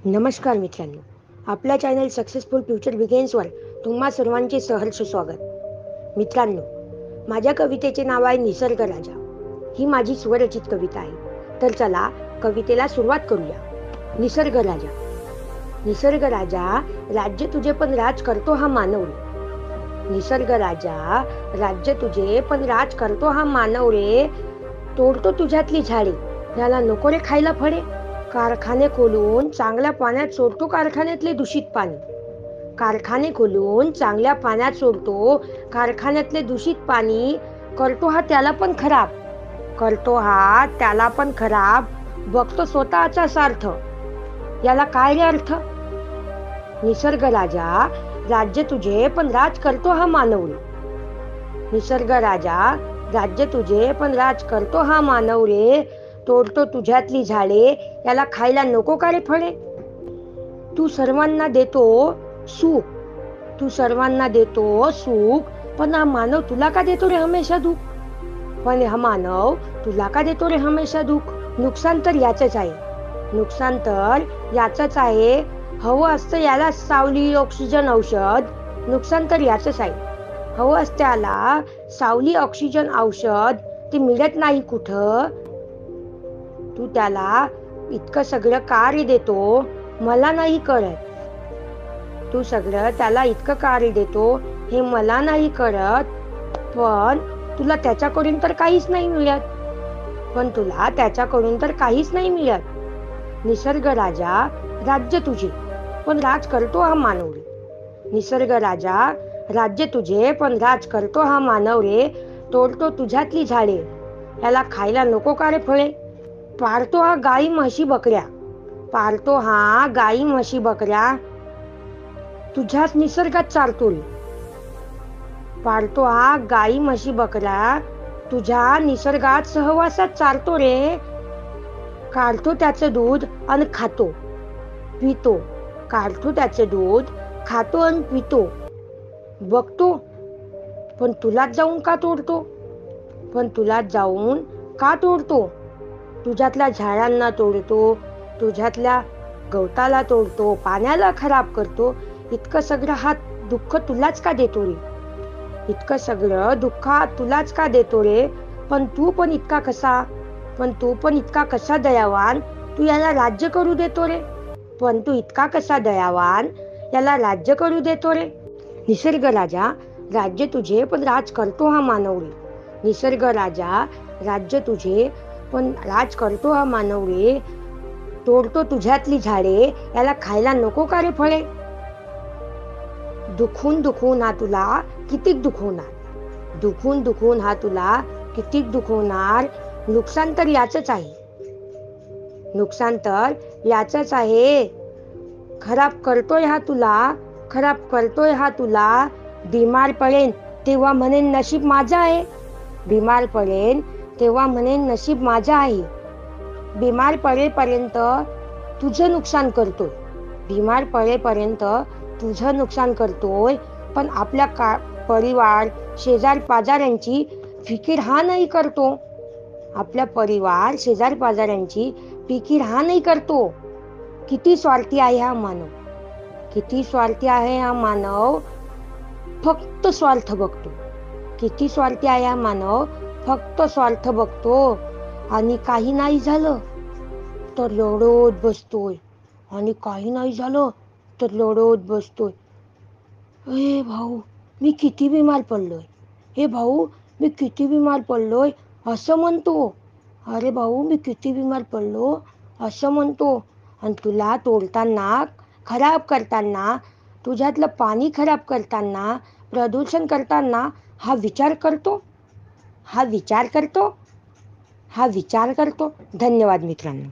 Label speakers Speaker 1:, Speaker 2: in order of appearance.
Speaker 1: नमस्कार मित्रांनो, आपल्या चॅनल सक्सेसफुल फ्युचर बिगिन्सवर तुम्हा सर्वांचे सहर्ष स्वागत. मित्रांनो, माझ्या कवितेचे नाव आहे निसर्ग राजा. ही माझी स्वरचित कविता आहे. तर चला कवितेला सुरुवात करूया. निसर्ग राजा. निसर्ग राजा, राज्य तुझे पण राज करतो हा मानव रे. निसर्ग राजा, राज्य तुझे पण राज करतो हा मानव रे. तोडतो तुझ्यातली झाडे, याला नको रे खायला फळे. कारखाने खोलून चांगल्या पाण्यात सोडतो कारखान्यातले दूषित पाणी. कारखाने खोलून चांगल्या पाण्यात सोडतो कारखान्यातले दूषित पाणी. करतो हा त्याला पण खराब, करतो हा त्याला पण खराब. बघतो स्वतःचा स्वार्थ, याला काय रे अर्थ. निसर्ग राजा, राज्य तुझे पण राज करतो हा मानव रे. निसर्ग राजा, राज्य तुझे पण राज करतो हा मानव रे. तोडतो तुझ्यातली झाडे, याला खायला नको का रे फळे. तू सर्वांना देतो सुख, तू सर्वांना देतो सुख, पण हा मानव तुला का देतो रे हमेशा दुःख. पण हा मानव तुला का देतो रे हमेशा दुःख. नुकसान तर याचंच आहे, नुकसान तर याचंच आहे. हवं असतं याला सावली, ऑक्सिजन, औषध. नुकसान तर याचंच आहे. हवं असतं याला सावली, ऑक्सिजन, औषध. ते मिळत नाही कुठं. तू त्याला इतकं सगळं का रे देतो, मला नाही कळत. तू सगळं त्याला इतकं का रे देतो, हे मला नाही कळत. पण तुला त्याच्याकडून तर काहीच नाही मिळत, पण तुला त्याच्याकडून तर काहीच नाही मिळत. निसर्ग राजा, राज्य तुझे पण राज करतो हा मानव रे. निसर्ग राजा, राज्य तुझे पण राज करतो हा मानव रे. तोडतो तुझ्यातली झाडे, याला खायला नको का रे फळे. पाळतो हा गाई म्हशी बकऱ्या, पाळतो हा गाई म्हशी बकऱ्या. तुझ्याच निसर्गात चालतो रे. पाळतो हा गाई म्हशी बकऱ्या, तुझ्या निसर्गात सहवासात चालतो रे. काढतो त्याचं दूध आणि खातो पितो, काढतो त्याचं दूध खातो आणि पितो. बघतो पण तुलाच जाऊन का तोडतो, पण तुलाच जाऊन का तोडतो. तुझ्यातल्या झाडांना तोडतो, तुझ्यातल्या गवताला तोडतो, पाण्याला खराब करतो. इतकं सगळं हा दुःख तुलाच का देतो रे. इतकं सगळं दुःख तुलाच का देतो रे. पण तू पण इतका कसा, पण तू पण इतका कसा दयावान. तू याला राज्य करू देतो रे, पण तू इतका कसा दयावान, याला राज्य करू देतो रे. निसर्ग राजा, राज्य तुझे पण राज करतो हा मानव रे. निसर्ग राजा, राज्य तुझे पण राज करतो हा मानव रे. तोडतो तुझ्यातली झाडे, याला खायला नको का रे फळे. दुखून दुखून हा तुला कितीक दुखवणार, दुखून दुखून हा तुला कितीक दुखवणार. नुकसान तर याचंच आहे, नुकसान तर याचंच आहे. खराब करतोय हा तुला, खराब करतोय हा तुला. बिमार पडेन तेव्हा म्हणेन नशीब माझं आहे, बिमार पडेन तेव्हा म्हणेन नशीब माझं आहे. बिमार पडेपर्यंत तुझं नुकसान करतोय, बिमार पडेपर्यंत तुझं नुकसान करतोय. पण आपल्या परिवार, शेजार पाजाऱ्यांची फिकीर हा नाही करतो. आपल्या परिवार, शेजार पाजाऱ्यांची फिकीर हा नाही करतो. किती स्वार्थी आहे हा मानव, किती स्वार्थी आहे हा मानव. फक्त स्वार्थ बघतो. किती स्वार्थी आहे हा मानव, फक्त स्वार्थ बघतो. आणि काही नाही झालं तर रडत बसतोय, आणि काही नाही झालं तर रडत बसतोय. ए भाऊ, मी किती बिमार पडलोय, हे भाऊ मी किती बिमार पडलोय असं म्हणतो. अरे भाऊ मी किती बिमार पडलो असं म्हणतो. आणि तुला तोडताना, खराब करताना, तुझ्यातलं पाणी खराब करताना, प्रदूषण करताना हा विचार करतो, हा विचार करतो, हा विचार करतो. धन्यवाद मित्रांनो.